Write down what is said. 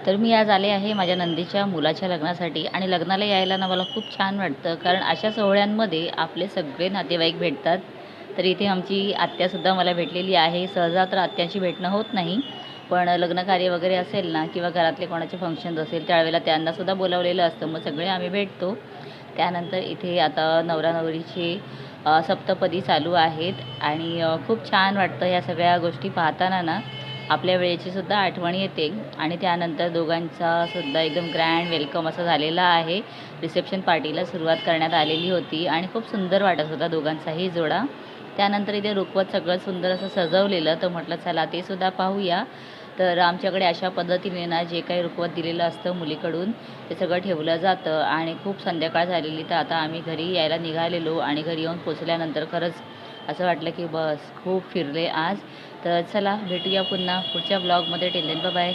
तर मी आज आले आहे माझ्या नंदेच्या मुलाच्या लग्नासाठी आणि लग्नाला यायला ना मला खूप छान वाटतं, कारण अशा सोहळ्यांमध्ये आपले सगळे नातेवाईक भेटतात. तर इथे आमची आत्यासुद्धा मला भेटलेली आहे. सहजा तर आत्याशी भेटणं होत नाही, पण लग्नकार्य वगैरे असेल ना किंवा घरातले कोणाचे फंक्शन्स असेल त्यावेळेला त्यांनासुद्धा बोलावलेलं असतं. मग सगळे आम्ही भेटतो. त्यानंतर इथे आता नवरा नवरीची सप्तपदी चालू आहेत आणि खूप छान वाटतं ह्या सगळ्या गोष्टी पाहताना ना. आपल्या वेळेची सुद्धा आठवण येते आणि त्यानंतर दोघांचा सुद्धा एकदम ग्रँड वेलकम असं झालेलं आहे. रिसेप्शन पार्टीला सुरुवात करण्यात आलेली होती आणि खूप सुंदर वाटत होता दोघांचाही जोडा. त्यानंतर इथे रुखवत सगळं सुंदर असं सजवलेलं, तर म्हटलं चला ते सुद्धा पाहूया. तर आमच्याकडे अशा पद्धतीने ना जे काही रुखवत दिलेलं असतं मुलीकडून ते सगळं ठेवलं जातं आणि खूप संध्याकाळ झालेली. तर आता आम्ही घरी यायला निघालेलो आणि घरी येऊन पोचल्यानंतर खरंच असं वाटलं की बस खूप फिरले आज. तर चला भेटूया पुन्हा पुढच्या ब्लॉगमध्ये. Till then bye bye.